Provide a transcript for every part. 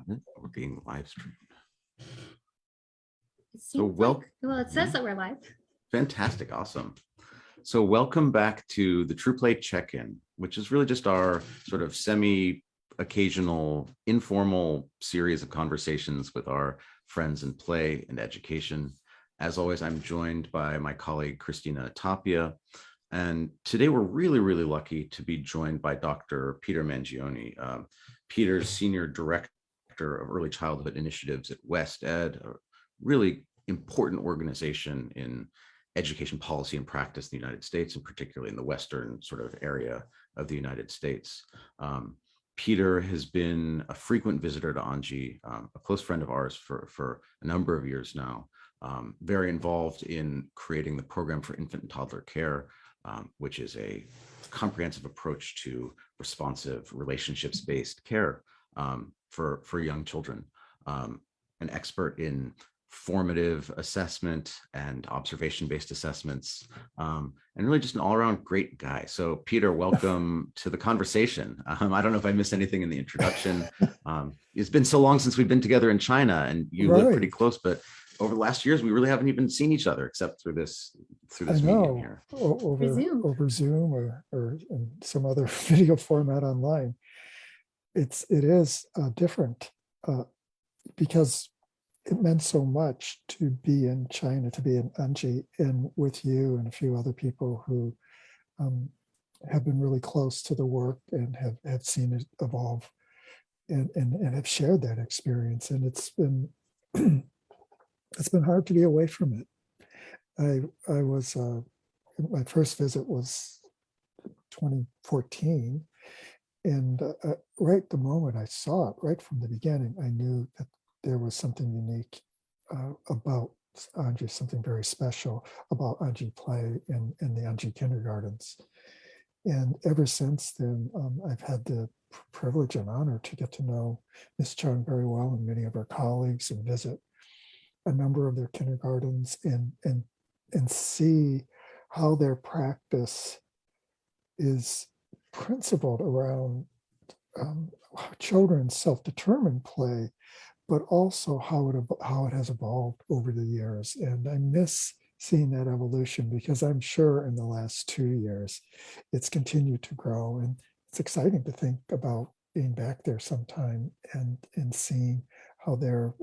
We're being live streamed. It So seems like, well, it says that we're live. Fantastic. Awesome. So welcome back to the True Play Check-In, which is really just our sort of semi-occasional informal series of conversations with our friends in play and education. As always, I'm joined by my colleague, Christina Tapia. And today we're really, really lucky to be joined by Dr. Peter Mangione. Peter's Senior Director of Early Childhood Initiatives at West Ed, a really important organization in education policy and practice in the United States, and particularly in the Western sort of area of the United States. Peter has been a frequent visitor to Anji, a close friend of ours for a number of years now, very involved in creating the program for infant and toddler care, which is a comprehensive approach to responsive relationships-based care for young children, an expert in formative assessment and observation-based assessments, and really just an all-around great guy. So Peter, welcome to the conversation. I don't know if I missed anything in the introduction. It's been so long since we've been together in China, and you live pretty close, but over the last years, we really haven't even seen each other except through this medium here. Over Zoom or in some other video format online. It is different because it meant so much to be in China, to be in Anji, and with you and a few other people who have been really close to the work and have seen it evolve and have shared that experience. And it's been it's been hard to be away from it. I was my first visit was 2014, and right the moment I saw it, right from the beginning, I knew that there was something unique about Anji, something very special about Anji play in the Anji kindergartens. And ever since then, I've had the privilege and honor to get to know Ms. Chung very well and many of our colleagues, and visit a number of their kindergartens and see how their practice is principled around children's self-determined play, but also how it has evolved over the years. And I miss seeing that evolution, because I'm sure in the last 2 years, it's continued to grow. And it's exciting to think about being back there sometime and seeing how their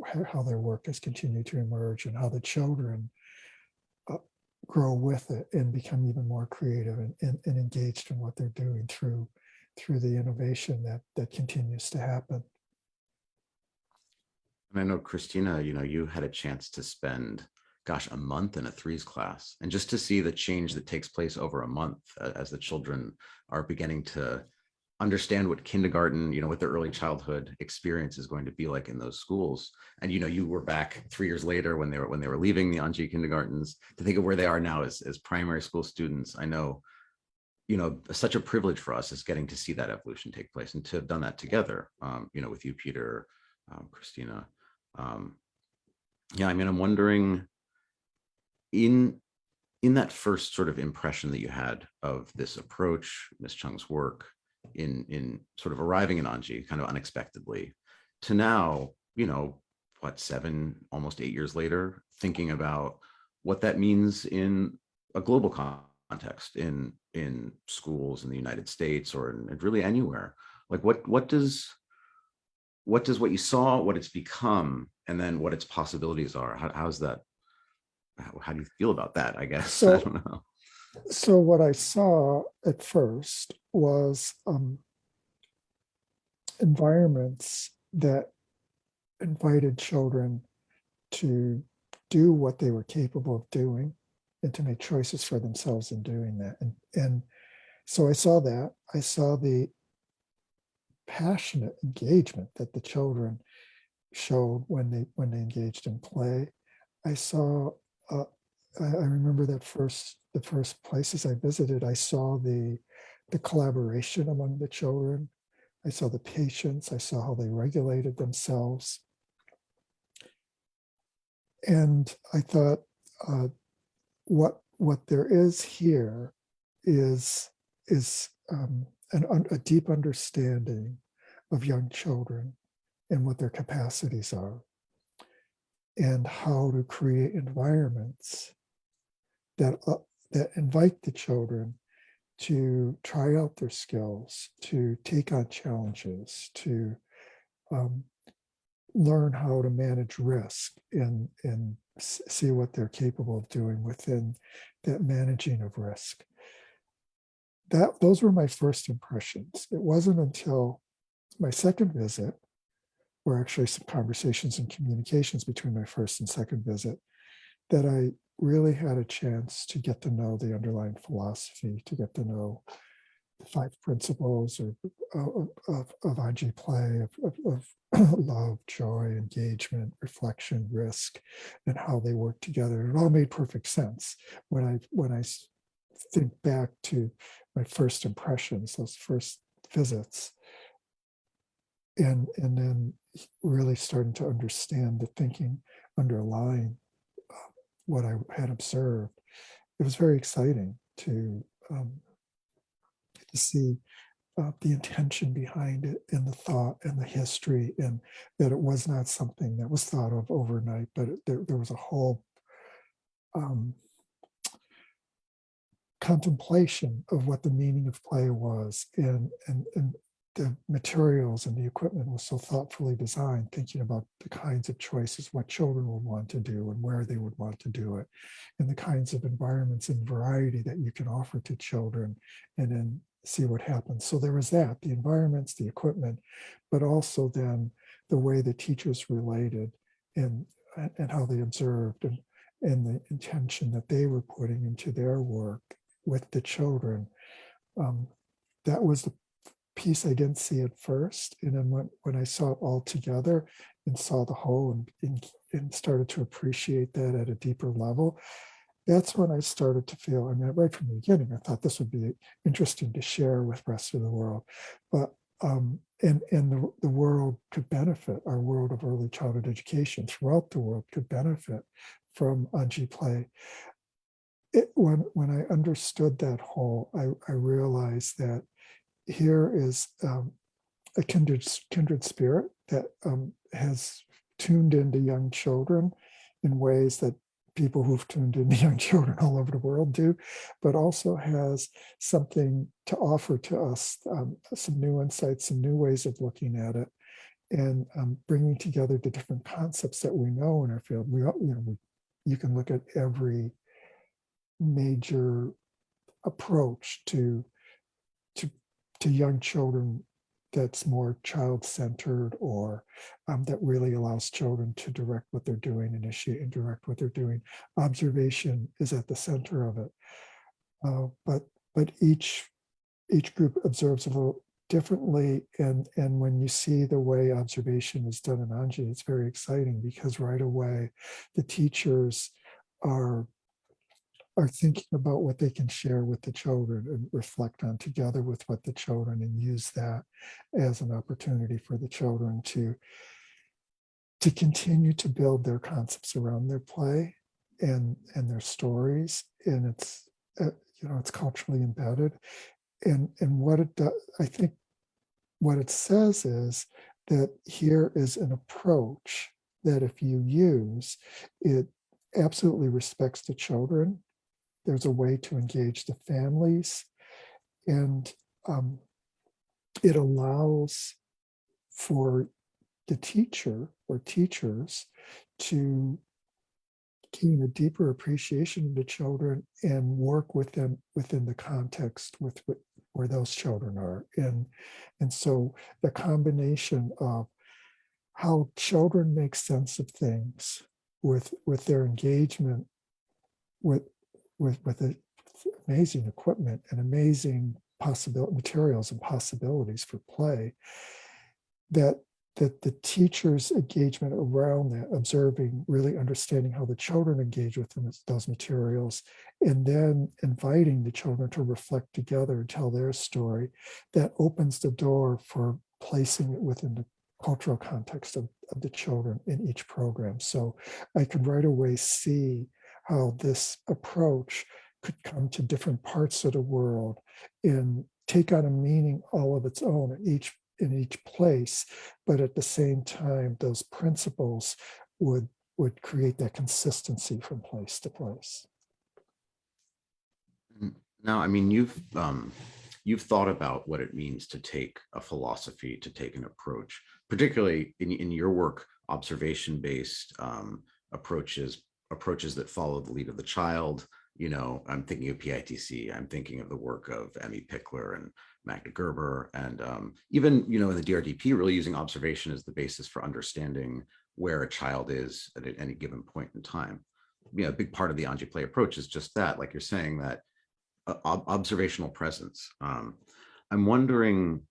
work has continued to emerge, and how the children grow with it and become even more creative and engaged in what they're doing through the innovation that continues to happen. And I know, Christina, you had a chance to spend, a month in a threes class, and just to see the change that takes place over a month as the children are beginning to understand what kindergarten, what their early childhood experience is going to be like in those schools. And you were back 3 years later when they were leaving the Anji kindergartens, to think of where they are now as primary school students. I know, such a privilege for us is getting to see that evolution take place, and to have done that together, with you, Peter, Christina. I'm wondering, in that first sort of impression that you had of this approach, Ms. Chung's work, in sort of arriving in Anji kind of unexpectedly, to now, 7, almost 8 years later, thinking about what that means in a global context, in schools in the United States, or in really anywhere. Like what does what you saw, what it's become, and then what its possibilities are? How's that? How do you feel about that, I guess? So, I don't know. So what I saw at first was environments that invited children to do what they were capable of doing, and to make choices for themselves in doing that. And so I saw that. I saw the passionate engagement that the children showed when they engaged in play. I saw. I remember the first places I visited. I saw the collaboration among the children. I saw the patience. I saw how they regulated themselves. And I thought, what there is here is a deep understanding of young children, and what their capacities are, and how to create environments that invite the children to try out their skills, to take on challenges, to um, learn how to manage risk and see what they're capable of doing within that managing of risk. Those were my first impressions. It wasn't until my second visit, or actually some conversations and communications between my first and second visit, that I really had a chance to get to know the underlying philosophy, to get to know the 5 principles of IG play, of love, joy, engagement, reflection, risk, and how they work together. It all made perfect sense when I think back to my first impressions, those first visits, and then really starting to understand the thinking underlying what I had observed. It was very exciting to see the intention behind it and the thought and the history, and that it was not something that was thought of overnight, but there was a whole contemplation of what the meaning of play was, and the materials and the equipment was so thoughtfully designed, thinking about the kinds of choices, what children would want to do and where they would want to do it, and the kinds of environments and variety that you can offer to children, and then see what happens. So there was that, the environments, the equipment, but also then the way the teachers related and how they observed, and the intention that they were putting into their work with the children. That was the piece I didn't see at first. And then when I saw it all together and saw the whole and started to appreciate that at a deeper level, that's when I started to feel, I mean, right from the beginning, I thought this would be interesting to share with the rest of the world. But and the world could benefit, our world of early childhood education throughout the world could benefit from Anji play. When I understood that whole, I realized that here is a kindred spirit that has tuned into young children in ways that people who've tuned into young children all over the world do, but also has something to offer to us, some new insights, some new ways of looking at it, and bringing together the different concepts that we know in our field. You can look at every major approach to young children that's more child-centered, or that really allows children to direct what they're doing, initiate and direct what they're doing. Observation is at the center of it, but each group observes a little differently, and when you see the way observation is done in Anji, it's very exciting, because right away the teachers are thinking about what they can share with the children and reflect on together with what the children, and use that as an opportunity for the children to continue to build their concepts around their play and their stories. And it's it's culturally embedded, and what it does, I think what it says is that here is an approach that if you use, it absolutely respects the children. There's a way to engage the families, and it allows for the teacher or teachers to gain a deeper appreciation of the children and work with them within the context where those children are. And so the combination of how children make sense of things with their engagement with the amazing equipment and amazing materials and possibilities for play, that the teacher's engagement around that, observing, really understanding how the children engage with those materials, and then inviting the children to reflect together and tell their story, that opens the door for placing it within the cultural context of the children in each program. So I could right away see how this approach could come to different parts of the world and take on a meaning all of its own in each place, but at the same time, those principles would create that consistency from place to place. Now, I mean, you've thought about what it means to take a philosophy, to take an approach, particularly in your work, observation-based approaches that follow the lead of the child. You know, I'm thinking of PITC. I'm thinking of the work of Emmy Pickler and Magda Gerber, and even, you know, in the DRDP, really using observation as the basis for understanding where a child is at any given point in time. You know, a big part of the Anji play approach is just that, like you're saying, that observational presence. I'm wondering,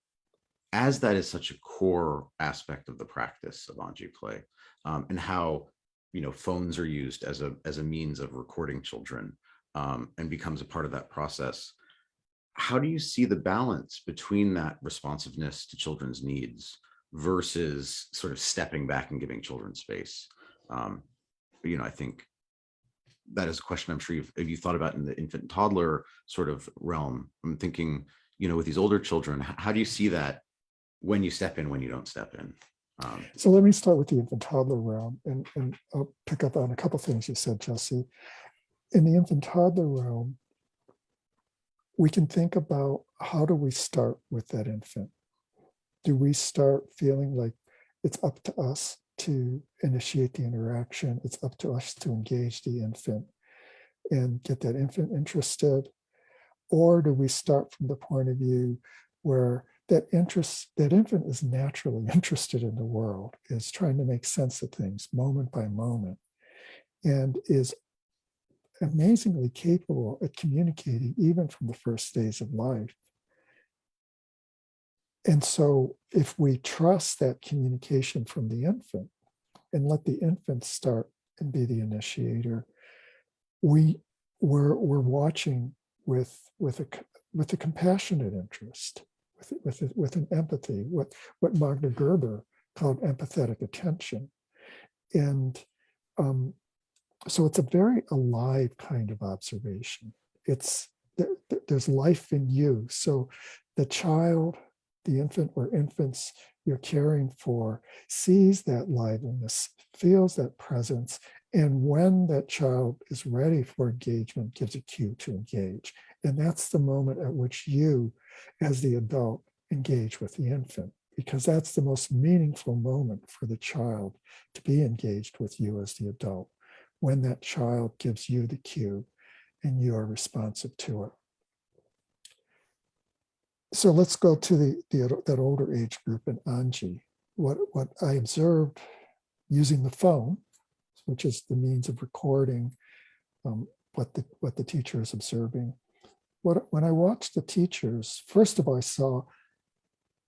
as that is such a core aspect of the practice of Anji play, and how, you know, phones are used as a means of recording children, and becomes a part of that process. How do you see the balance between that responsiveness to children's needs versus sort of stepping back and giving children space? You know, I think that is a question I'm sure you've thought about in the infant and toddler sort of realm. I'm thinking, you know, with these older children, how do you see that when you step in, when you don't step in? So let me start with the infant toddler realm, and I'll pick up on a couple things you said, Jesse. In the infant toddler realm, we can think about, how do we start with that infant? Do we start feeling like it's up to us to initiate the interaction? It's up to us to engage the infant and get that infant interested? Or do we start from the point of view where that infant is naturally interested in the world, is trying to make sense of things moment by moment, and is amazingly capable at communicating even from the first days of life? And so if we trust that communication from the infant and let the infant start and be the initiator, we're watching with a compassionate interest, with an empathy, what Magda Gerber called empathetic attention. And so it's a very alive kind of observation. There's life in you. So the child, the infant or infants you're caring for, sees that liveliness, feels that presence, and when that child is ready for engagement, gives a cue to engage. And that's the moment at which you, as the adult, engage with the infant, because that's the most meaningful moment for the child, to be engaged with you as the adult, when that child gives you the cue and you are responsive to it. So let's go to that older age group in Anji. What I observed using the phone, which is the means of recording what the teacher is observing. When I watched the teachers, first of all, I saw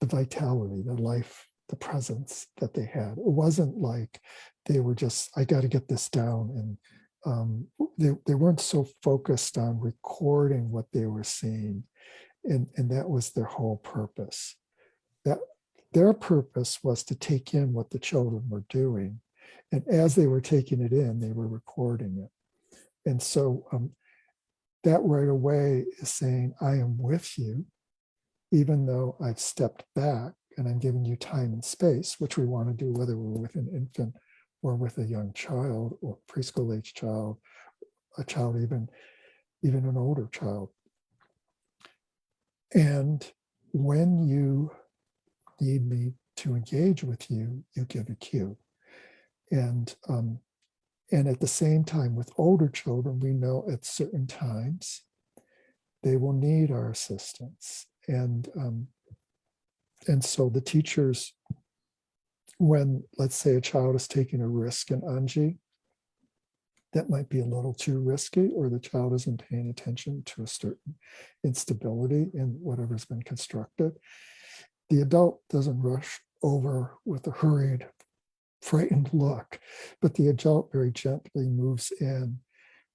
the vitality, the life, the presence that they had. It wasn't like they were just, I got to get this down. And they weren't so focused on recording what they were seeing. And that was their whole purpose. That their purpose was to take in what the children were doing. And as they were taking it in, they were recording it. And so that right away is saying, I am with you, even though I've stepped back and I'm giving you time and space, which we want to do whether we're with an infant or with a young child or preschool age child, a child, even an older child. And when you need me to engage with you, you give a cue. And at the same time, with older children, we know at certain times they will need our assistance. And so the teachers, when, let's say, a child is taking a risk in Anji, that might be a little too risky, or the child isn't paying attention to a certain instability in whatever's been constructed, the adult doesn't rush over with a hurried, frightened look, but the adult very gently moves in,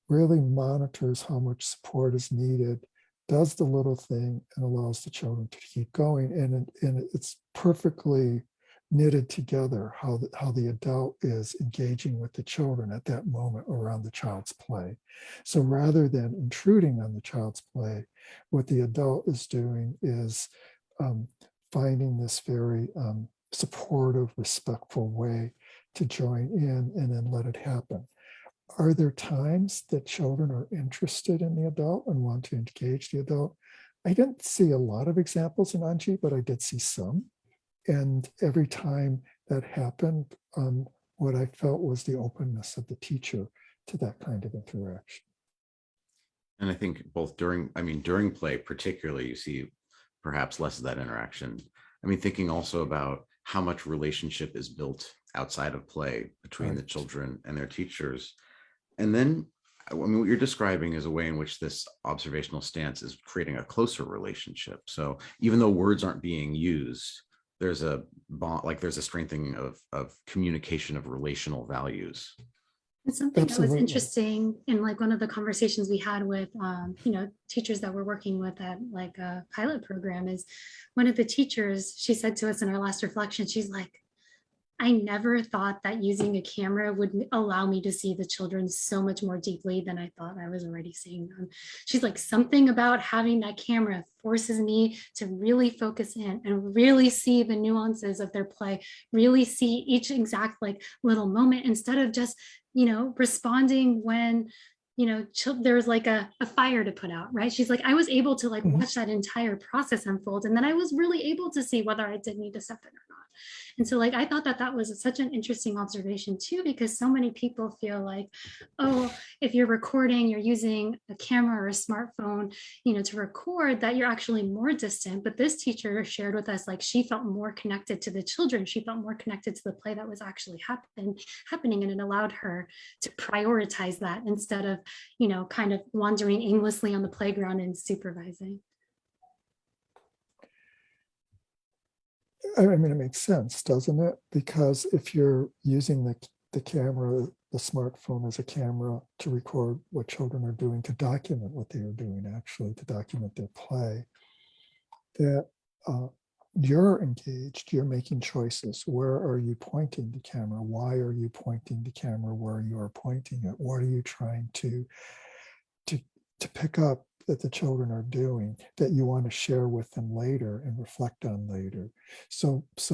really monitors how much support is needed, does the little thing, and allows the children to keep going. And it's perfectly knitted together how the adult is engaging with the children at that moment around the child's play. So rather than intruding on the child's play, what the adult is doing is finding this very supportive, respectful way to join in and then let it happen. Are there times that children are interested in the adult and want to engage the adult? I didn't see a lot of examples in Anji, but I did see some. And every time that happened, what I felt was the openness of the teacher to that kind of interaction. And I think both during play particularly, you see perhaps less of that interaction. I mean, thinking also about how much relationship is built outside of play between the children and their teachers. And then, I mean, what you're describing is a way in which this observational stance is creating a closer relationship. So even though words aren't being used, there's a bond, like there's a strengthening of communication of relational values. And something that was Absolutely. interesting in like one of the conversations we had with, teachers that we're working with at like a pilot program is one of the teachers, she said to us in our last reflection, she's like, I never thought that using a camera would allow me to see the children so much more deeply than I thought I was already seeing them. She's like, something about having that camera forces me to really focus in and really see the nuances of their play, really see each exact like little moment instead of just, responding when there was like a fire to put out, right? She's like, I was able to like watch that entire process unfold. And then I was really able to see whether I did need to step in or not. And so like, I thought that was such an interesting observation too, because so many people feel like, oh, if you're recording, you're using a camera or a smartphone, to record, that you're actually more distant. But this teacher shared with us, like she felt more connected to the children. She felt more connected to the play that was actually happening. And it allowed her to prioritize that instead of, kind of wandering aimlessly on the playground and supervising. I mean, it makes sense, doesn't it? Because if you're using the camera, the smartphone as a camera to record what children are doing, to document what they are doing, actually, to document their play, that you're engaged, you're making choices. Where are you pointing the camera? Why are you pointing the camera where you are pointing it? What are you trying to pick up that the children are doing that you want to share with them later and reflect on later? So it's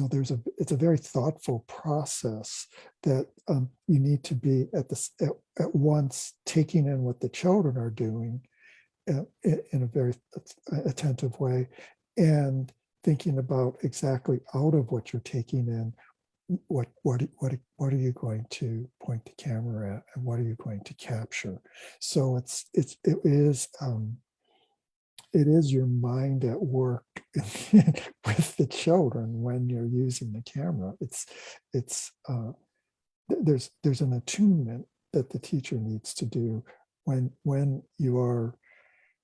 a very thoughtful process that you need to be at once taking in what the children are doing in a very attentive way, and thinking about exactly out of what you're taking in, what are you going to point the camera at, and what are you going to capture? So it is your mind at work with the children when you're using the camera. There's an attunement that the teacher needs to do when you are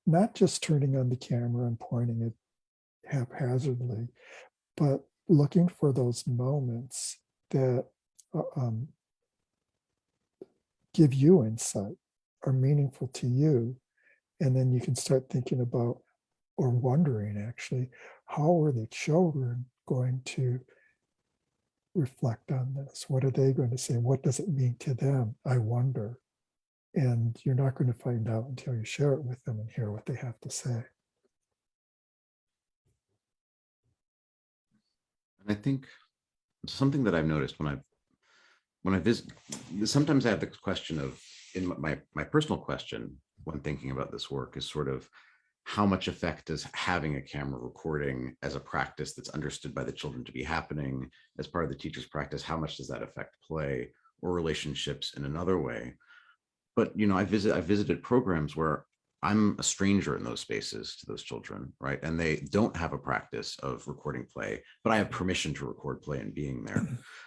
not just turning on the camera and pointing it haphazardly, but looking for those moments that give you insight, are meaningful to you. And then you can start thinking about, or wondering actually, how are the children going to reflect on this? What are they going to say? What does it mean to them? I wonder. And you're not going to find out until you share it with them and hear what they have to say. And I think something that I've noticed when I visit, sometimes I have the question of, in my personal question when thinking about this work, is sort of how much effect does having a camera recording as a practice that's understood by the children to be happening as part of the teacher's practice, how much does that affect play or relationships in another way? But I visited programs where I'm a stranger in those spaces to those children, right? And they don't have a practice of recording play, but I have permission to record play and being there.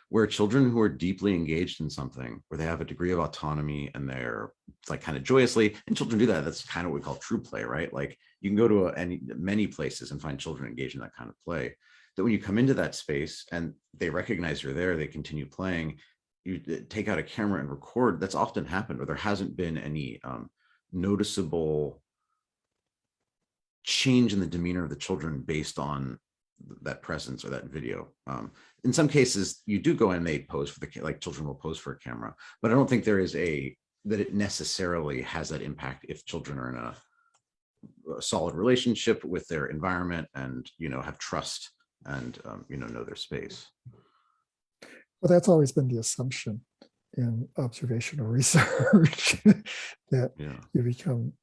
Where children who are deeply engaged in something, where they have a degree of autonomy and they're like kind of joyously, and children do that. That's kind of what we call true play, right? Like you can go to many places and find children engaged in that kind of play. That when you come into that space and they recognize you're there, they continue playing. You take out a camera and record. That's often happened, or there hasn't been any noticeable change in the demeanor of the children based on that presence or that video. In some cases, you do go in, they pose for like children will pose for a camera, but I don't think there is that it necessarily has that impact if children are in a solid relationship with their environment and have trust and know their space. Well, that's always been the assumption in observational research that Yeah. you become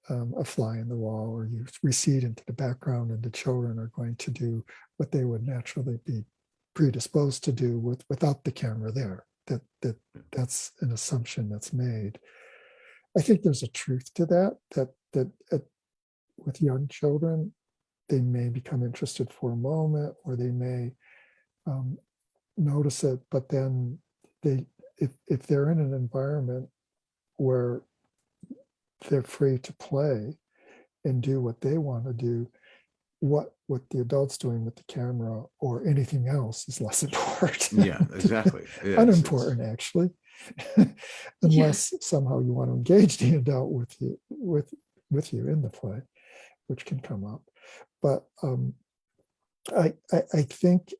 a fly in the wall, or you recede into the background, and the children are going to do what they would naturally be predisposed to do without the camera there. That's an assumption that's made. I think there's a truth to that. With young children, they may become interested for a moment, or they may notice it, but then if they're in an environment where they're free to play and do what they want to do, what the adult's doing with the camera or anything else is less important. Yeah, exactly. Yeah, Unimportant, actually, unless somehow you want to engage the adult with you in the play, which can come up. But I think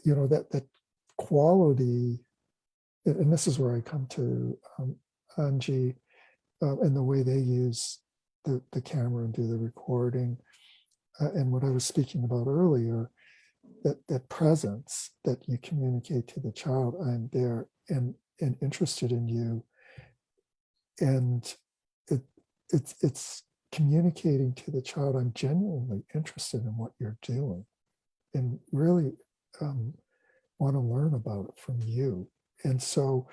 that quality, and this is where I come to Angie and the way they use the camera and do the recording, and what I was speaking about earlier, that presence that you communicate to the child, I'm there and interested in you, and it's communicating to the child, I'm genuinely interested in what you're doing, and really want to learn about it from you. And so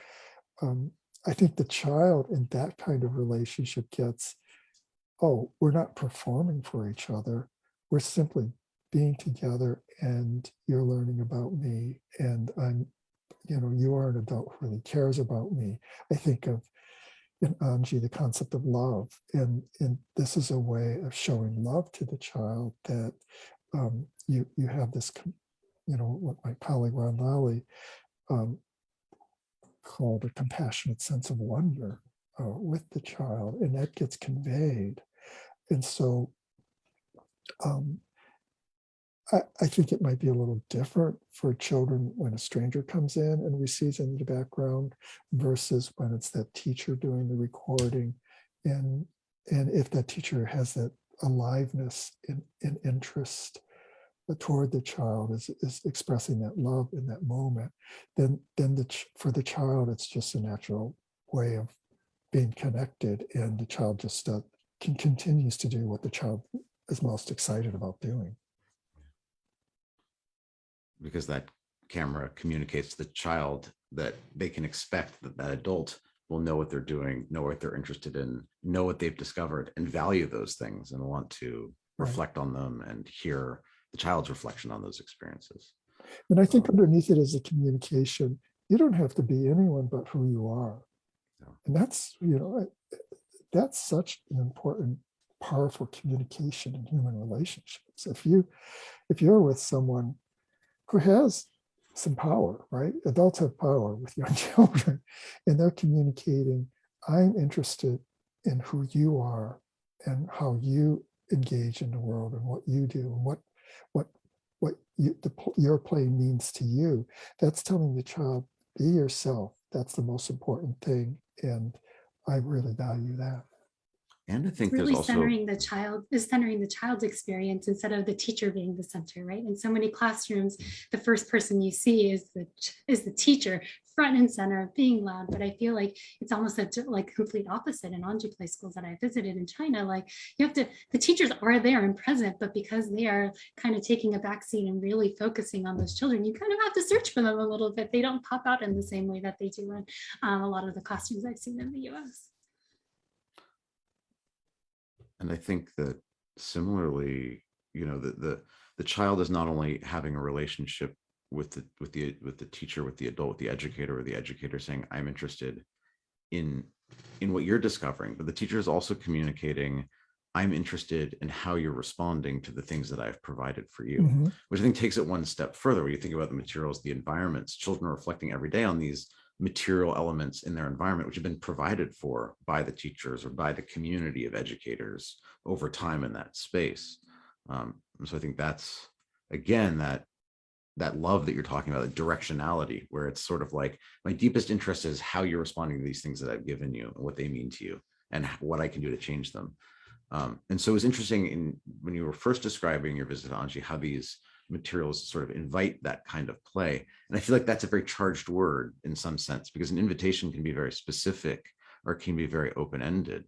I think the child in that kind of relationship gets, oh, we're not performing for each other. We're simply being together, and you're learning about me, and you are an adult who really cares about me. I think of in Angie the concept of love, and this is a way of showing love to the child, that you have this, what my colleague Ron Lally called a compassionate sense of wonder with the child, and that gets conveyed. And so I think it might be a little different for children when a stranger comes in and recedes into the background versus when it's that teacher doing the recording. And if that teacher has that aliveness and interest toward the child, is expressing that love in that moment, then for the child, it's just a natural way of being connected, and the child just continues to do what the child is most excited about doing. Because that camera communicates to the child that they can expect that adult will know what they're doing, know what they're interested in, know what they've discovered, and value those things, and want to reflect on them and hear the child's reflection on those experiences. And I think underneath it is a communication. You don't have to be anyone but who you are. And that's such an important, powerful communication in human relationships. If you're with someone who has some power, right? Adults have power with young children, and they're communicating, I'm interested in who you are and how you engage in the world and what you do and what your play means to you. That's telling the child, be yourself. That's the most important thing, and I really value that. And I think it's really there's also centering the child's experience instead of the teacher being the center, right? In so many classrooms, the first person you see is the teacher, front and center, being loud. But I feel like it's almost a complete opposite in Anji play schools that I visited in China. Like the teachers are there and present, but because they are kind of taking a backseat and really focusing on those children, you kind of have to search for them a little bit. They don't pop out in the same way that they do in a lot of the classrooms I've seen in the US. And I think that similarly, the child is not only having a relationship with the teacher, with the adult, with the educator, or the educator saying, I'm interested in what you're discovering, but the teacher is also communicating, I'm interested in how you're responding to the things that I've provided for you, Mm-hmm. which I think takes it one step further. When you think about the materials, the environments, children are reflecting every day on these material elements in their environment, which have been provided for by the teachers or by the community of educators over time in that space. So I think that's, again, that love that you're talking about, the directionality, where it's sort of like, my deepest interest is how you're responding to these things that I've given you and what they mean to you and what I can do to change them. And so it was interesting when you were first describing your visit to Anji, how these materials to sort of invite that kind of play. And I feel like that's a very charged word in some sense, because an invitation can be very specific or can be very open-ended.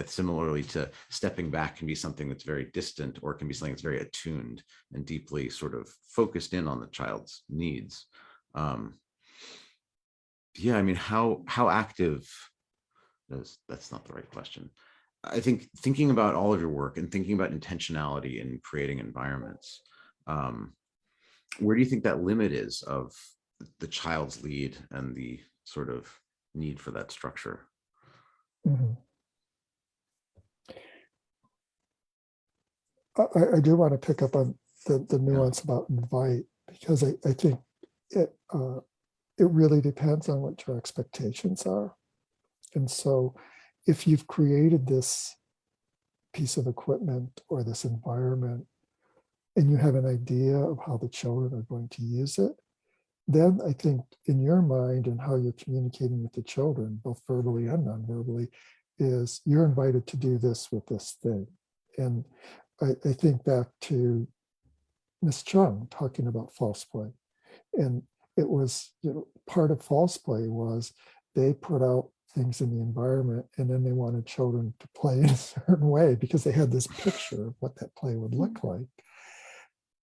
Similarly to stepping back can be something that's very distant, or can be something that's very attuned and deeply sort of focused in on the child's needs. Yeah, I mean, how active that's not the right question. I think thinking about all of your work and thinking about intentionality in creating environments, where do you think that limit is of the child's lead and the sort of need for that structure? Mhm. I do want to pick up on the nuance about invite, because I think it really depends on what your expectations are. And so if you've created this piece of equipment or this environment and you have an idea of how the children are going to use it, then I think in your mind and how you're communicating with the children, both verbally and non-verbally, is you're invited to do this with this thing. And I think back to Miss Chung talking about false play. And it was, part of false play was they put out things in the environment, and then they wanted children to play in a certain way because they had this picture of what that play would look like.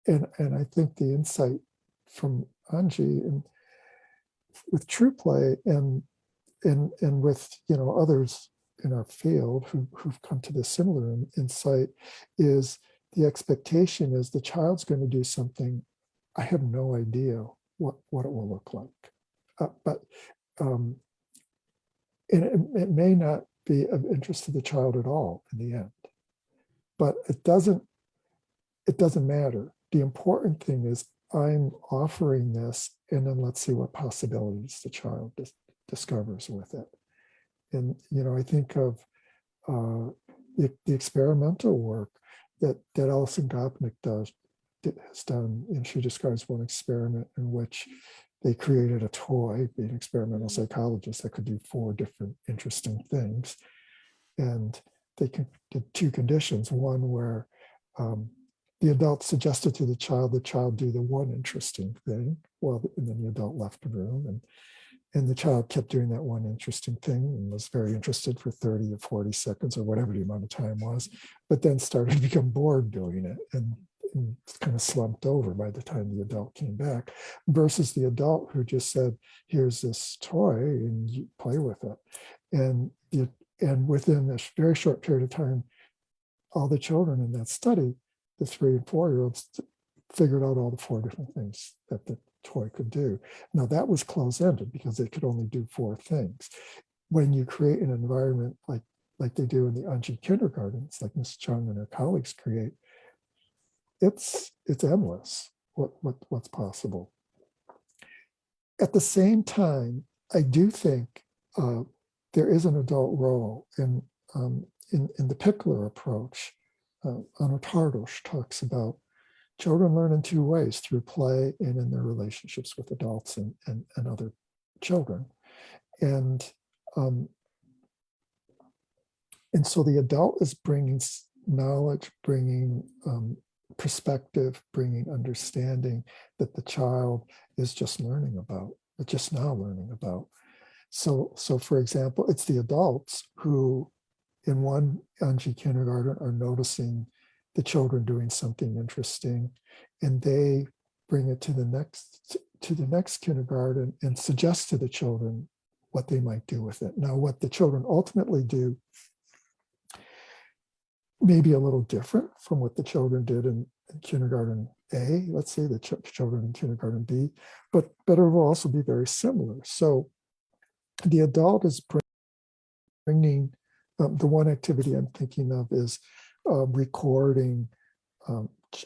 And I think the insight from Angie and with true play and with others in our field who've come to this similar insight is the expectation is the child's going to do something I have no idea what it will look like. But it may not be of interest to the child at all in the end. But it doesn't matter. The important thing is I'm offering this, and then let's see what possibilities the child discovers with it. And I think of the experimental work that Alison Gopnik has done, and she describes one experiment in which they created a toy, being experimental psychologists, that could do 4 different interesting things. And they did 2 conditions. One where the adult suggested to the child do the one interesting thing, and then the adult left the room, and the child kept doing that one interesting thing and was very interested for 30 or 40 seconds or whatever the amount of time was, but then started to become bored doing it and kind of slumped over by the time the adult came back, versus the adult who just said, here's this toy and you play with it. And within this very short period of time, all the children in that study, the 3 and 4-year-olds, figured out all the 4 different things that the toy could do. Now that was close-ended because they could only do 4 things. When you create an environment like they do in the Anji kindergartens, like Ms. Chung and her colleagues create, it's endless what's possible. At the same time, I do think there is an adult role in the Pickler approach. Anna Tardos talks about children learn in 2 ways, through play and in their relationships with adults and other children. And so the adult is bringing knowledge, bringing perspective, bringing understanding that the child is just learning about, just now learning about. So for example, it's the adults who in one Anji kindergarten are noticing the children doing something interesting, and they bring it to the next kindergarten and suggest to the children what they might do with it. Now, what the children ultimately do may be a little different from what the children did in kindergarten A, let's say the children in kindergarten B, but it will also be very similar. So the adult is bringing, the one activity I'm thinking of is recording.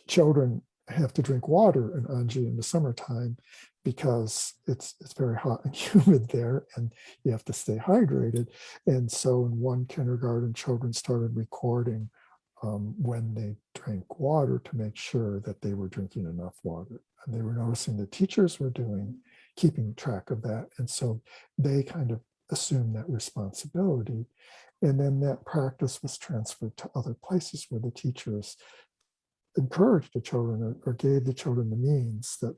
Children have to drink water in Anji in the summertime because it's very hot and humid there, and you have to stay hydrated. And so in one kindergarten, children started recording when they drank water to make sure that they were drinking enough water. And they were noticing the teachers were keeping track of that. And so they kind of assumed that responsibility. And then that practice was transferred to other places where the teachers encouraged the children or gave the children the means that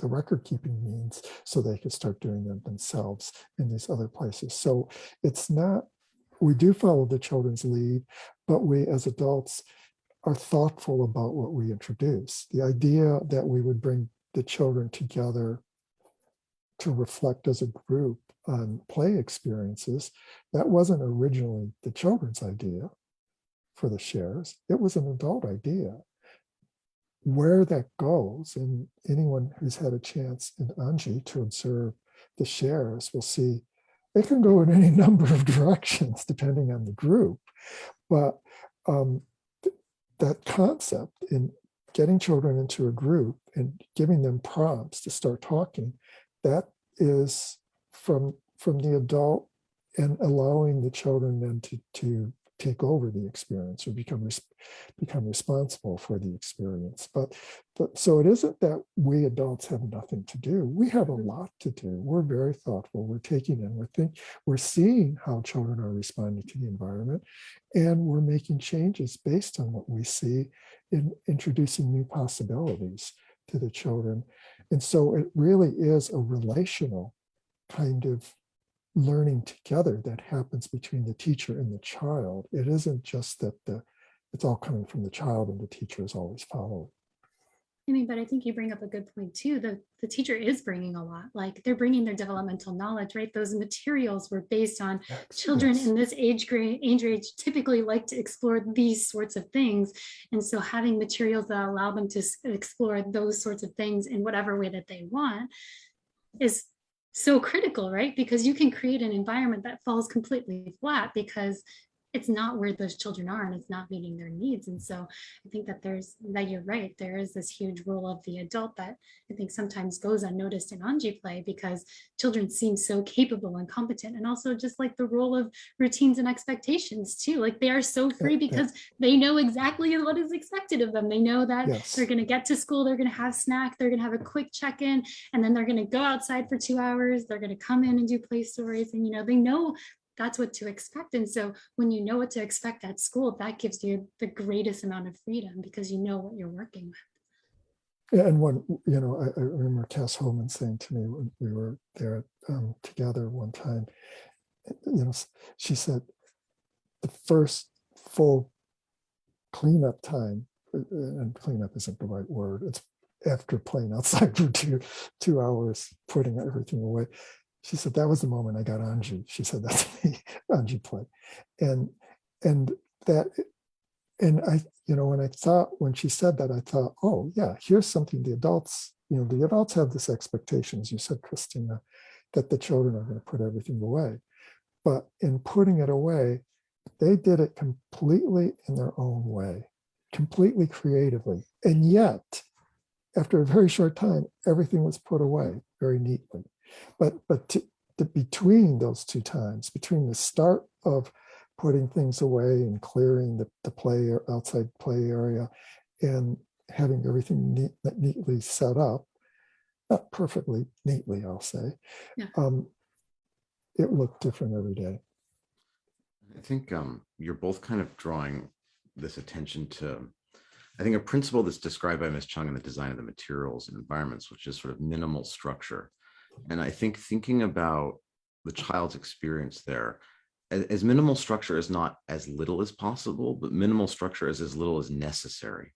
the record keeping means so they could start doing them themselves in these other places. So it's not, we do follow the children's lead, but we as adults are thoughtful about what we introduce. The idea that we would bring the children together to reflect as a group on play experiences, that wasn't originally the children's idea for the shares. It was an adult idea. Where that goes, and anyone who's had a chance in Anji to observe the shares will see it can go in any number of directions depending on the group. But that concept in getting children into a group and giving them prompts to start talking, that is from the adult, and allowing the children then to take over the experience or become responsible for the experience. But so it isn't that we adults have nothing to do. We have a lot to do. We're very thoughtful. We're taking in, we're seeing how children are responding to the environment, and we're making changes based on what we see in introducing new possibilities to the children. And so it really is a relational kind of learning together that happens between the teacher and the child. It isn't just that it's all coming from the child and the teacher is always following. I mean, but I think you bring up a good point too. The teacher is bringing a lot, like they're bringing their developmental knowledge, right? Those materials were based on children in this age range typically like to explore these sorts of things. And so having materials that allow them to explore those sorts of things in whatever way that they want is so critical, right? Because you can create an environment that falls completely flat because it's not where those children are and it's not meeting their needs. And so I think that you're right. There is this huge role of the adult that I think sometimes goes unnoticed in Anji play because children seem so capable and competent. And also just like the role of routines and expectations too. Like they are so free because they know exactly what is expected of them. They know that they're going to get to school, they're going to have snack, they're going to have a quick check-in, and then they're going to go outside for 2 hours. They're going to come in and do play stories. And, they know that's what to expect. And so when you know what to expect at school, that gives you the greatest amount of freedom because you know what you're working with. Yeah, and I remember Cass Holman saying to me when we were there together one time, she said the first full cleanup time, and cleanup isn't the right word, it's after playing outside for two hours, putting everything away. She said, that was the moment I got Anji. She said, that's me, Anji play. And when she said that, I thought, oh yeah, here's something the adults have this expectation, as you said, Christina, that the children are going to put everything away. But in putting it away, they did it completely in their own way, completely creatively. And yet, after a very short time, everything was put away very neatly. But between those two times, between the start of putting things away and clearing the play or outside play area and having everything neatly set up, not perfectly neatly, I'll say, it looked different every day. I think you're both kind of drawing this attention to, I think, a principle that's described by Ms. Chung in the design of the materials and environments, which is sort of minimal structure. And I think thinking about the child's experience there, as minimal structure is not as little as possible, but minimal structure is as little as necessary.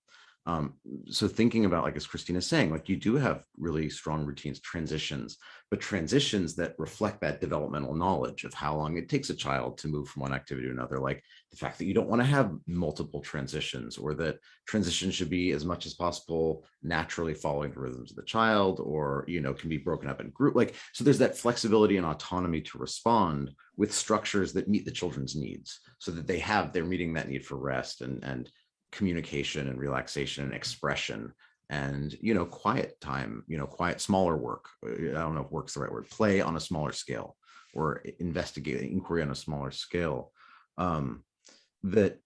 So thinking about, like, as Christina's saying, like, you do have really strong routines, transitions, but transitions that reflect that developmental knowledge of how long it takes a child to move from one activity to another, like the fact that you don't want to have multiple transitions, or that transitions should be as much as possible naturally following the rhythms of the child, or, can be broken up in group. Like, so there's that flexibility and autonomy to respond with structures that meet the children's needs, so that they're meeting that need for rest and communication and relaxation and expression and quiet time, quiet smaller work. I don't know if work's the right word, play on a smaller scale, or investigating inquiry on a smaller scale. That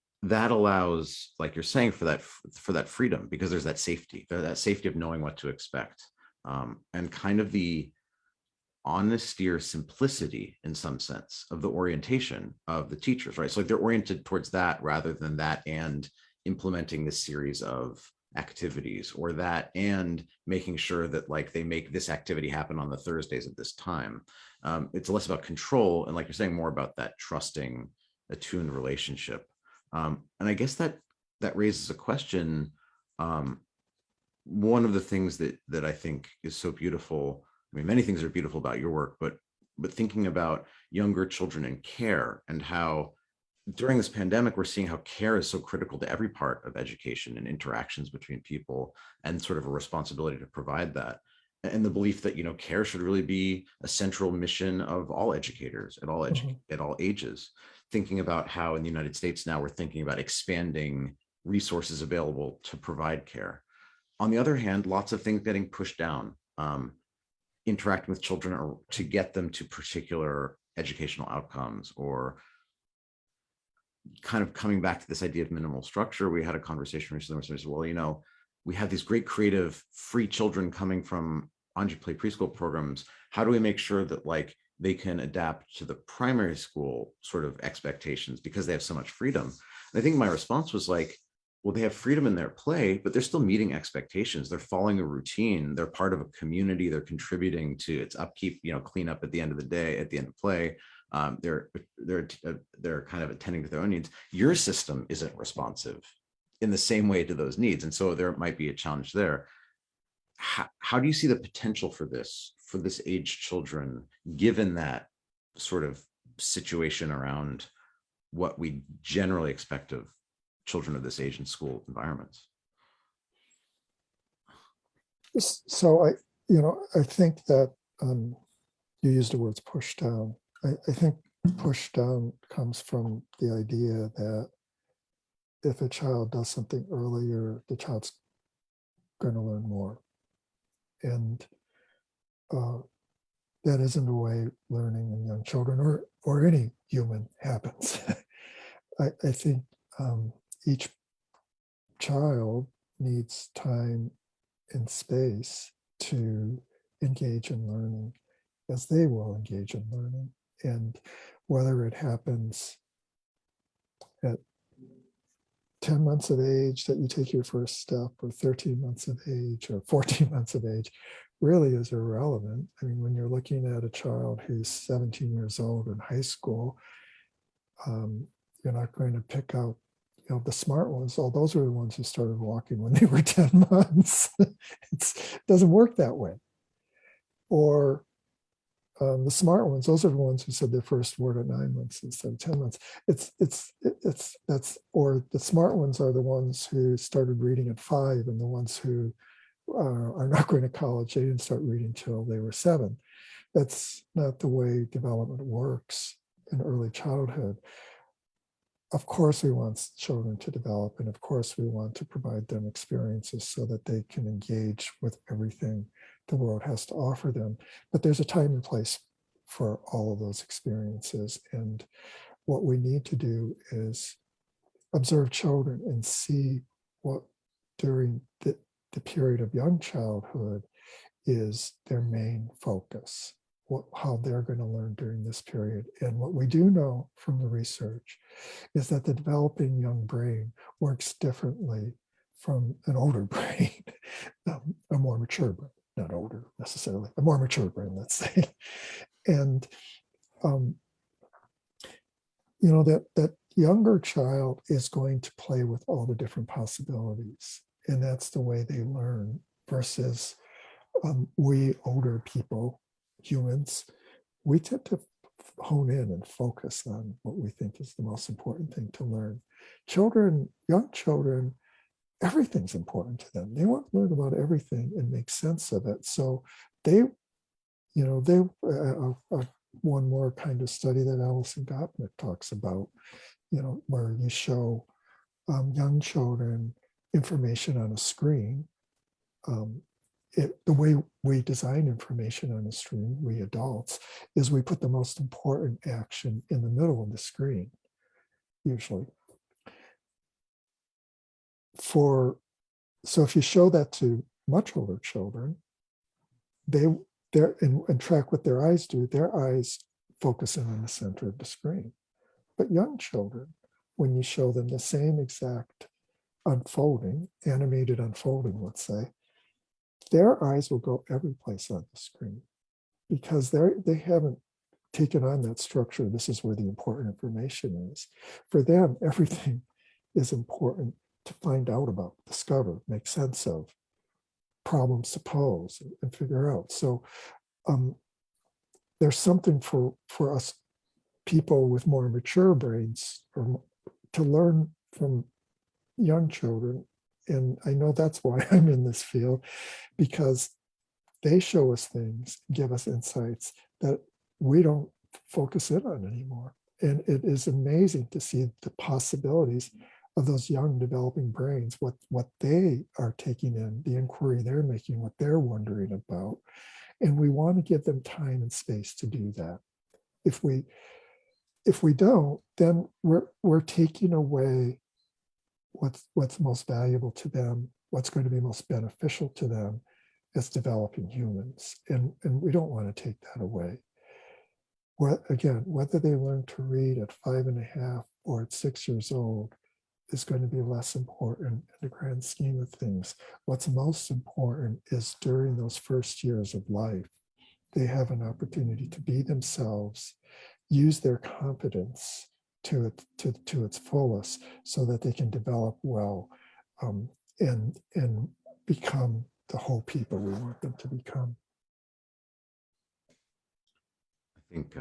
allows, like you're saying, for that freedom, because there's that safety of knowing what to expect, and kind of the honesty or simplicity in some sense of the orientation of the teachers, right? So like they're oriented towards that rather than that and implementing this series of activities, or that and making sure that like they make this activity happen on the Thursdays at this time. It's less about control and, like you're saying, more about that trusting, attuned relationship. And I guess that raises a question. One of the things that I think is so beautiful, I mean, many things are beautiful about your work, but thinking about younger children and care, and how during this pandemic, we're seeing how care is so critical to every part of education and interactions between people, and sort of a responsibility to provide that. And the belief that, care should really be a central mission of all educators at all at all ages. Thinking about how in the United States now we're thinking about expanding resources available to provide care. On the other hand, lots of things getting pushed down. Interacting with children or to get them to particular educational outcomes, or kind of coming back to this idea of minimal structure. We had a conversation recently where somebody said, well, we have these great creative free children coming from on play preschool programs. How do we make sure that like they can adapt to the primary school sort of expectations because they have so much freedom? And I think my response was like, well, they have freedom in their play, but they're still meeting expectations. They're following a routine. They're part of a community. They're contributing to its upkeep, cleanup at the end of the day, at the end of play. They're kind of attending to their own needs. Your system isn't responsive in the same way to those needs, and so there might be a challenge there. How do you see the potential for this age children, given that sort of situation around what we generally expect of children of this age in school environments? So I think that you used the words push down. I think push down comes from the idea that if a child does something earlier, the child's going to learn more. And that isn't the way learning in young children or any human happens. I think each child needs time and space to engage in learning as they will engage in learning. And whether it happens at 10 months of age that you take your first step, or 13 months of age, or 14 months of age, really is irrelevant. I mean, when you're looking at a child who's 17 years old in high school, you're not going to pick out the smart ones. Oh, those are the ones who started walking when they were 10 months. It doesn't work that way. Or the smart ones, those are the ones who said their first word at 9 months instead of 10 months. Or the smart ones are the ones who started reading at 5, and the ones who are not going to college, they didn't start reading till they were 7. That's not the way development works in early childhood. Of course, we want children to develop, and of course, we want to provide them experiences so that they can engage with everything the world has to offer them. But there's a time and place for all of those experiences. And what we need to do is observe children and see what during the period of young childhood is their main focus, how they're going to learn during this period. And what we do know from the research is that the developing young brain works differently from an older brain, a more mature brain, not older necessarily, a more mature brain, let's say. And that younger child is going to play with all the different possibilities, and that's the way they learn, versus we older people, humans, we tend to hone in and focus on what we think is the most important thing to learn. Children, young children, everything's important to them. They want to learn about everything and make sense of it. So one more kind of study that Alison Gopnik talks about, where you show young children information on a screen. The way we design information on a screen, we adults, is we put the most important action in the middle of the screen, usually. So if you show that to much older children, and track what their eyes do, their eyes focus in on the center of the screen. But young children, when you show them the same exact unfolding, animated unfolding, let's say, their eyes will go every place on the screen because they haven't taken on that structure. This is where the important information is. For them, everything is important to find out about, discover, make sense of, problems to pose and figure out. So there's something for us people with more mature brains or to learn from young children. And I know that's why I'm in this field, because they show us things, give us insights that we don't focus in on anymore. And it is amazing to see the possibilities of those young developing brains, what they are taking in, the inquiry they're making, what they're wondering about. And we want to give them time and space to do that. If we don't, then we're taking away what's most valuable to them, what's going to be most beneficial to them as developing humans. And we don't want to take that away. Again, whether they learn to read at 5.5 or at 6 years old is going to be less important in the grand scheme of things. What's most important is during those first years of life, they have an opportunity to be themselves, use their competence to its fullest so that they can develop well and become the whole people we want them to become. I think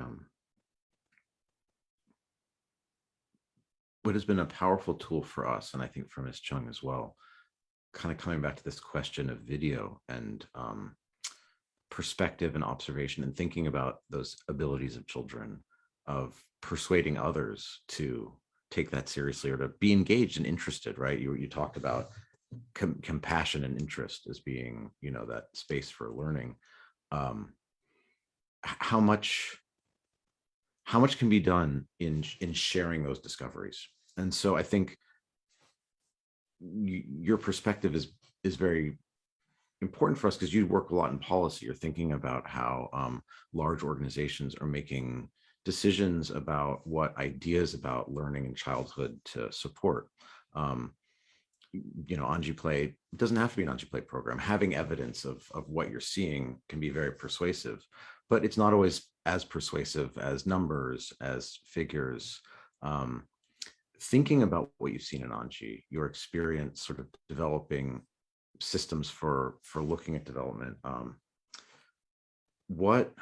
what has been a powerful tool for us, and I think for Ms. Chung as well, kind of coming back to this question of video and perspective and observation and thinking about those abilities of children, of persuading others to take that seriously or to be engaged and interested, right? You talked about compassion and interest as being, that space for learning. How much can be done in sharing those discoveries? And so I think your perspective is very important for us because you work a lot in policy. You're thinking about how large organizations are making decisions about what ideas about learning in childhood to support. Anji Play doesn't have to be an Anji Play program. Having evidence of what you're seeing can be very persuasive, but it's not always as persuasive as numbers, as figures. Thinking about what you've seen in Anji, your experience sort of developing systems for looking at development, what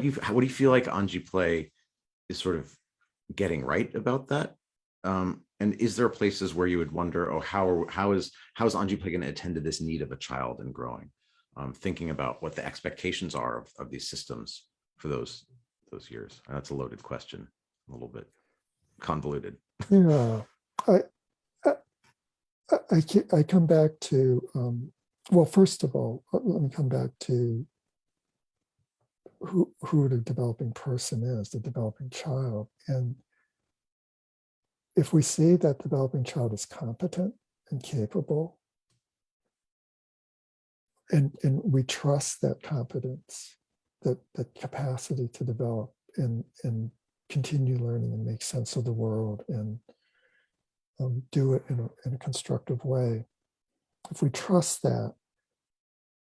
do you feel like Anji Play is sort of getting right about that? And is there places where you would wonder, how is Anji Play going to attend to this need of a child and growing? Thinking about what the expectations are of these systems for those years. That's a loaded question, a little bit convoluted. Yeah, I come back to, well, first of all, let me come back to who the developing person is, the developing child. And if we say that developing child is competent and capable, and we trust that competence, that capacity to develop and continue learning and make sense of the world and do it in a constructive way. If we trust that,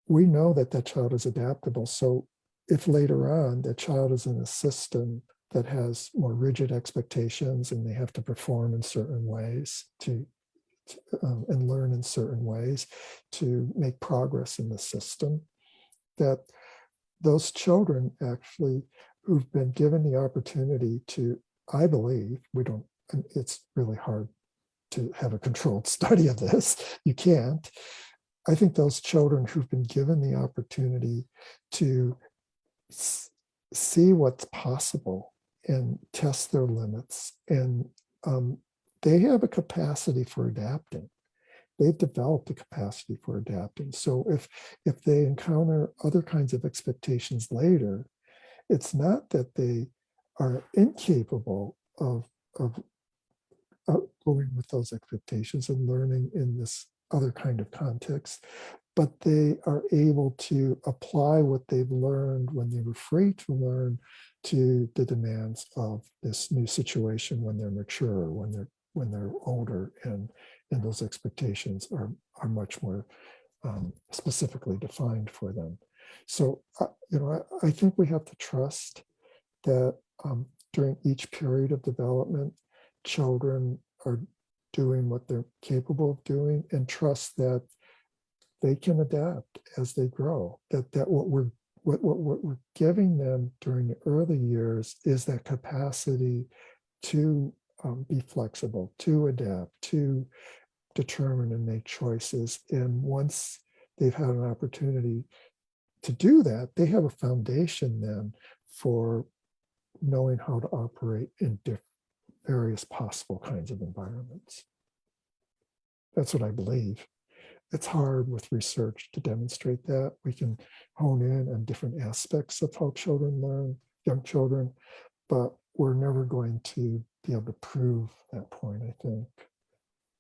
we know that that child is adaptable. So if later on that child is in a system that has more rigid expectations and they have to perform in certain ways and learn in certain ways to make progress in the system, that those children actually who've been given the opportunity to, I believe, it's really hard to have a controlled study of this. You can't. I think those children who've been given the opportunity to see what's possible and test their limits, and they have a capacity for adapting. They've developed a capacity for adapting. So if they encounter other kinds of expectations later, it's not that they are incapable of going with those expectations and learning in this other kind of context, but they are able to apply what they've learned when they were free to learn to the demands of this new situation when they're mature, when when they're older, and those expectations are much more specifically defined for them. So, I think we have to trust that during each period of development, children are doing what they're capable of doing, and trust that they can adapt as they grow. That what we're giving them during the early years is that capacity to be flexible, to adapt, to determine and make choices. And once they've had an opportunity to do that, they have a foundation then for knowing how to operate in various possible kinds of environments. That's what I believe. It's hard with research to demonstrate that. We can hone in on different aspects of how children learn, young children, but we're never going to be able to prove that point, I think.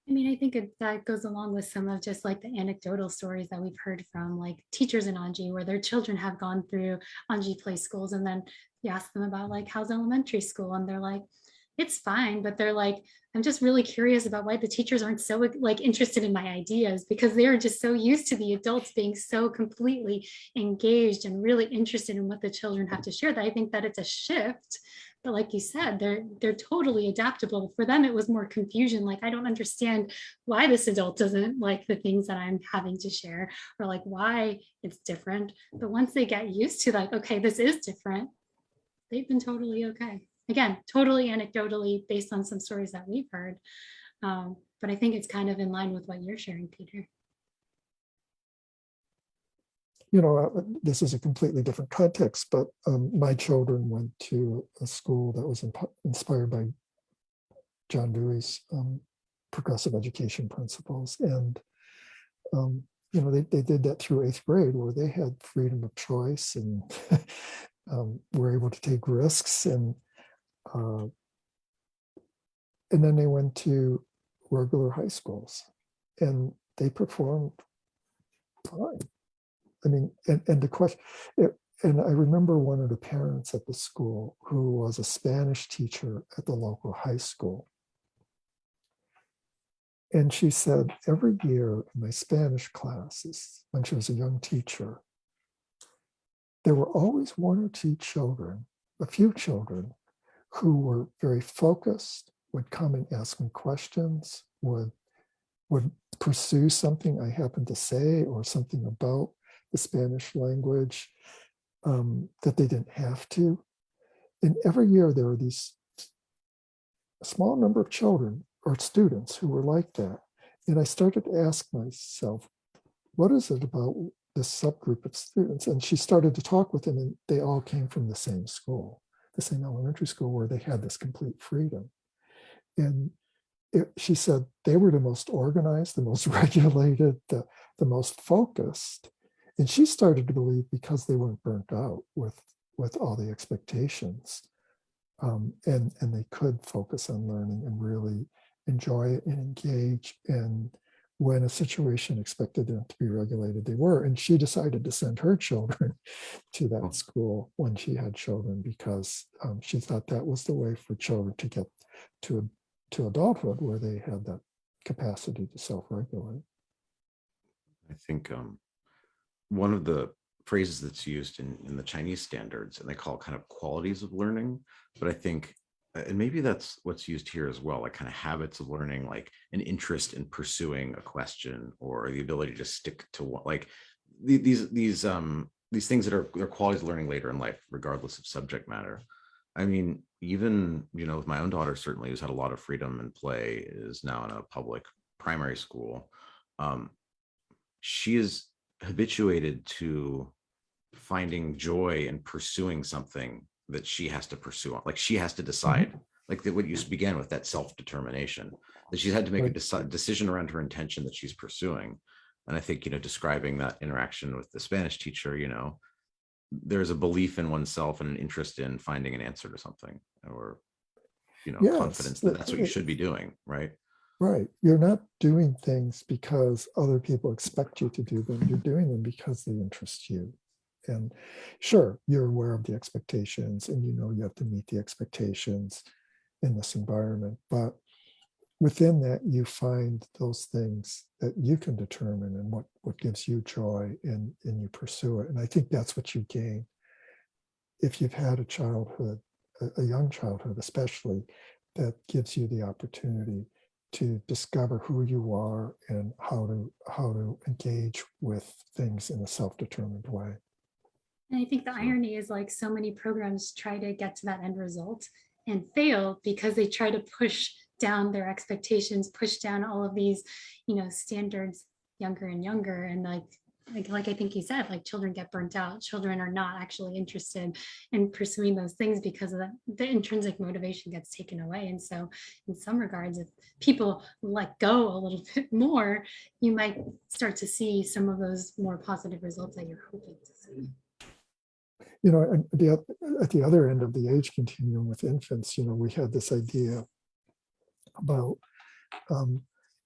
I mean, I think that goes along with some of just like the anecdotal stories that we've heard from like teachers in Anji, where their children have gone through Anji play schools, and then you ask them about like how's elementary school, and they're like, it's fine, but they're like, I'm just really curious about why the teachers aren't so like interested in my ideas, because they're just so used to the adults being so completely engaged and really interested in what the children have to share, that I think that it's a shift. But like you said, they're totally adaptable. For them, it was more confusion. Like, I don't understand why this adult doesn't like the things that I'm having to share, or like why it's different. But once they get used to like, okay, this is different, they've been totally okay. Again, totally anecdotally based on some stories that we've heard. But I think it's kind of in line with what you're sharing, Peter. This is a completely different context, but my children went to a school that was inspired by John Dewey's progressive education principles. And, they did that through 8th grade, where they had freedom of choice and were able to take risks. And then they went to regular high schools, and they performed fine. I mean, and the question, and I remember one of the parents at the school who was a Spanish teacher at the local high school. And she said, every year in my Spanish classes, when she was a young teacher, there were always one or two children, a few children, who were very focused, would come and ask me questions, would pursue something I happened to say or something about the Spanish language that they didn't have to. And every year there were these a small number of children or students who were like that. And I started to ask myself, what is it about this subgroup of students? And she started to talk with them, and they all came from the same school, the same elementary school, where they had this complete freedom. And she said they were the most organized, the most regulated, the most focused. And she started to believe, because they weren't burnt out with all the expectations, and they could focus on learning and really enjoy it and engage. And when a situation expected them to be regulated, they were. And she decided to send her children to that school when she had children, because she thought that was the way for children to get to adulthood, where they had that capacity to self-regulate. I think one of the phrases that's used in the Chinese standards, and they call it kind of qualities of learning, but I think, and maybe that's what's used here as well, like kind of habits of learning, like an interest in pursuing a question, or the ability to stick to what, like these things that are they're qualities of learning later in life, regardless of subject matter. I mean, even, with my own daughter, certainly, who's had a lot of freedom and play, is now in a public primary school. She is habituated to finding joy in pursuing something that she has to pursue. Like, she has to decide, like what you began with, that self-determination, that she's had to make a decision around her intention that she's pursuing. And I think, describing that interaction with the Spanish teacher, there's a belief in oneself and an interest in finding an answer to something, or Yes, confidence that that's what you should be doing, right? Right. You're not doing things because other people expect you to do them. You're doing them because they interest you. And sure, you're aware of the expectations, and you have to meet the expectations in this environment. But within that, you find those things that you can determine and what gives you joy, and you pursue it. And I think that's what you gain if you've had a childhood, a young childhood especially, that gives you the opportunity to discover who you are and how to engage with things in a self-determined way. And I think the irony is like so many programs try to get to that end result and fail because they try to push down their expectations, push down all of these, standards younger and younger. And like I think you said, like children get burnt out. Children are not actually interested in pursuing those things because of the intrinsic motivation gets taken away. And so in some regards, if people let go a little bit more, you might start to see some of those more positive results that you're hoping to see. And at the other end of the age continuum with infants, we had this idea about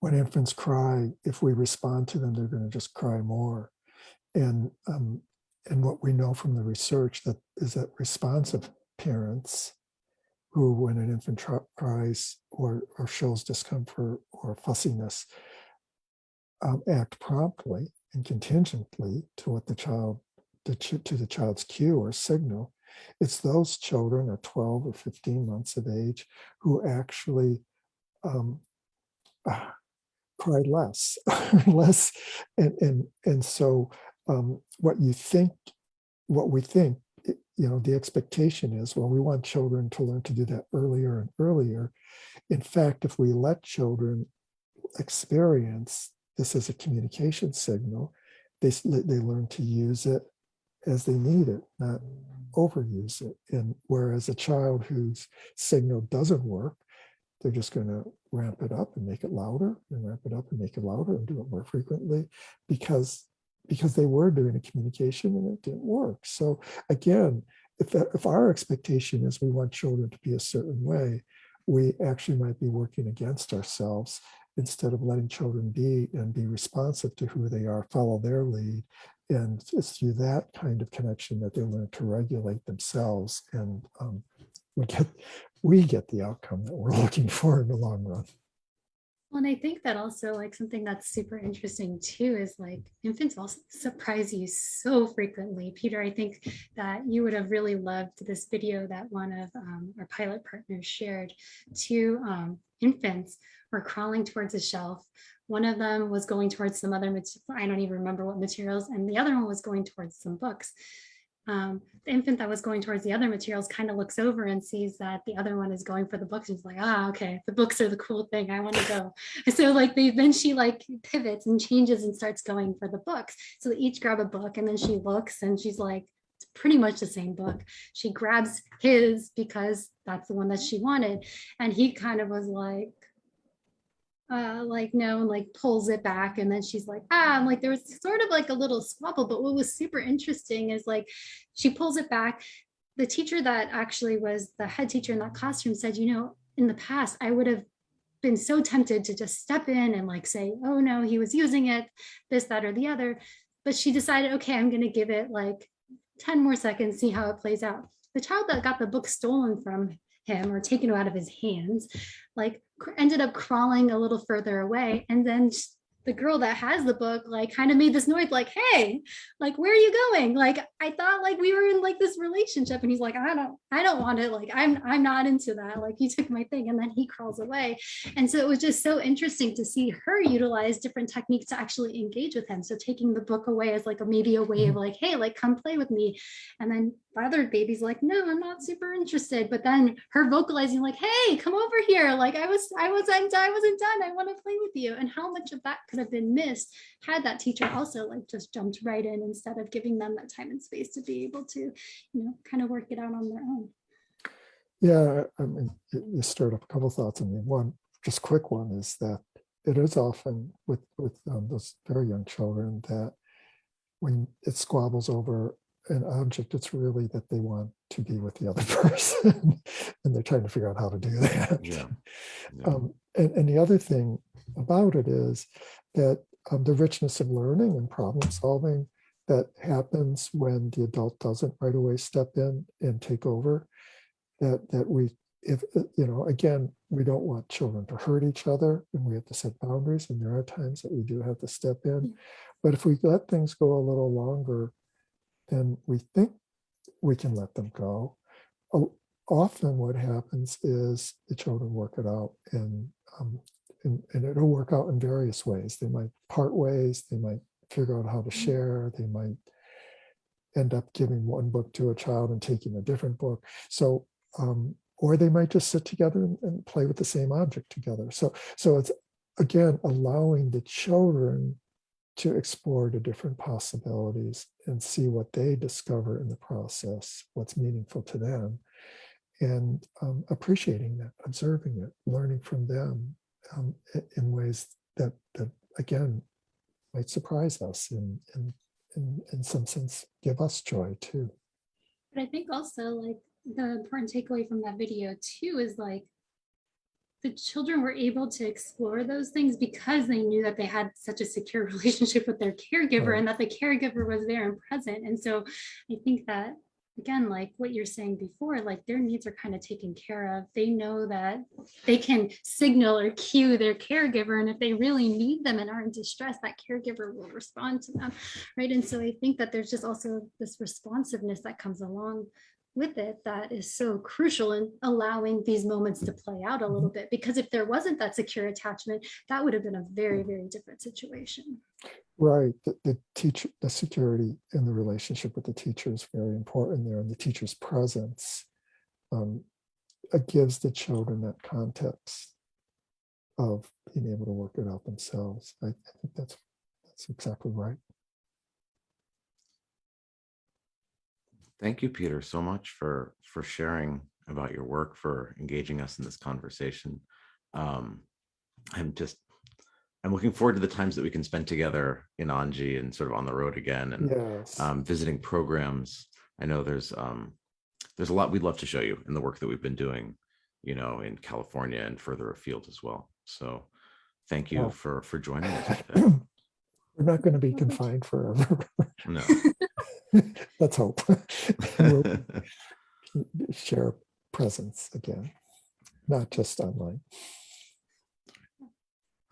when infants cry, if we respond to them, they're going to just cry more. And what we know from the research is that responsive parents who, when an infant cries or shows discomfort or fussiness, act promptly and contingently to what the child's cue or signal. It's those children at 12 or 15 months of age who actually cry less, and so what we think, the expectation is, well, we want children to learn to do that earlier and earlier. In fact, if we let children experience this as a communication signal, they learn to use it as they need it, not overuse it. And whereas a child whose signal doesn't work, they're just going to ramp it up and make it louder, and ramp it up and make it louder and do it more frequently because they were doing a communication and it didn't work. So again, if our expectation is we want children to be a certain way, we actually might be working against ourselves instead of letting children be and be responsive to who they are, follow their lead. And it's through that kind of connection that they learn to regulate themselves, and we get the outcome that we're looking for in the long run. Well, and I think that also like something that's super interesting too is like infants also surprise you so frequently. Peter, I think that you would have really loved this video that one of our pilot partners shared. Two infants were crawling towards a shelf. One of them was going towards some other, I don't even remember what materials, and the other one was going towards some books. The infant that was going towards the other materials kind of looks over and sees that the other one is going for the books. He's like, okay, the books are the cool thing. I want to go. So like then she like pivots and changes and starts going for the books. So they each grab a book, and then she looks and she's like, it's pretty much the same book. She grabs his because that's the one that she wanted. And he kind of was like no, and like pulls it back, and then she's like, and like there was sort of like a little squabble. But what was super interesting is like she pulls it back. The teacher that actually was the head teacher in that classroom said, in the past I would have been so tempted to just step in and like say, oh no, he was using it, this, that, or the other. But she decided, okay, I'm going to give it like 10 more seconds, see how it plays out. The child that got the book stolen from him or taken out of his hands, like ended up crawling a little further away. And then the girl that has the book like kind of made this noise like, hey, like, where are you going? Like, I thought like we were in like this relationship. And he's like, I don't want it. Like, I'm not into that. Like, you took my thing. And then he crawls away. And so it was just so interesting to see her utilize different techniques to actually engage with him. So taking the book away as like maybe a way of like, hey, like, come play with me. And then the other baby's like, no, I'm not super interested. But then her vocalizing like, hey, come over here. Like I wasn't done. I want to play with you. And how much of that could have been missed had that teacher also like just jumped right in instead of giving them that time and space to be able to, kind of work it out on their own. Yeah, I mean, you stirred up a couple of thoughts. I mean, one just quick one is that it is often with those very young children that when it squabbles over an object, it's really that they want to be with the other person and they're trying to figure out how to do that. Yeah. And the other thing about it is that the richness of learning and problem solving that happens when the adult doesn't right away step in and take over, that we if, again, we don't want children to hurt each other, and we have to set boundaries, and there are times that we do have to step in. But if we let things go a little longer than we think we can let them go, often what happens is the children work it out, and it'll work out in various ways. They might part ways, they might figure out how to share, they might end up giving one book to a child and taking a different book. So, or they might just sit together and play with the same object together. So it's, again, allowing the children to explore the different possibilities and see what they discover in the process, what's meaningful to them, and appreciating that, observing it, learning from them in ways that again might surprise us and in some sense give us joy too. But I think also like the important takeaway from that video too is like the children were able to explore those things because they knew that they had such a secure relationship with their caregiver, Right. and that the caregiver was there and present. And so I think that, again, like what you're saying before, like their needs are kind of taken care of. They know that they can signal or cue their caregiver, and if they really need them and are in distress, that caregiver will respond to them, right? And so I think that there's just also this responsiveness that comes along with it that is so crucial in allowing these moments to play out a little bit, because if there wasn't that secure attachment, that would have been a very, very different situation. Right. The security in the relationship with the teacher is very important there, and the teacher's presence gives the children that context of being able to work it out themselves. I think that's exactly right. Thank you, Peter, so much for sharing about your work, for engaging us in this conversation. I'm looking forward to the times that we can spend together in Anji and sort of on the road again, and Yes. visiting programs. I know there's a lot we'd love to show you in the work that we've been doing, in California and further afield as well. So thank you for joining us today. We're not going to be confined forever. No. Let's hope. We'll share presence again, not just online.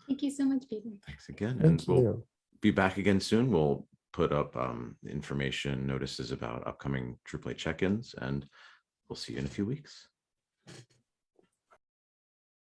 Thank you so much, Peter. Thanks again. Thank And we'll you. be back again soon. We'll put up information notices about upcoming TruePlay check-ins, and we'll see you in a few weeks.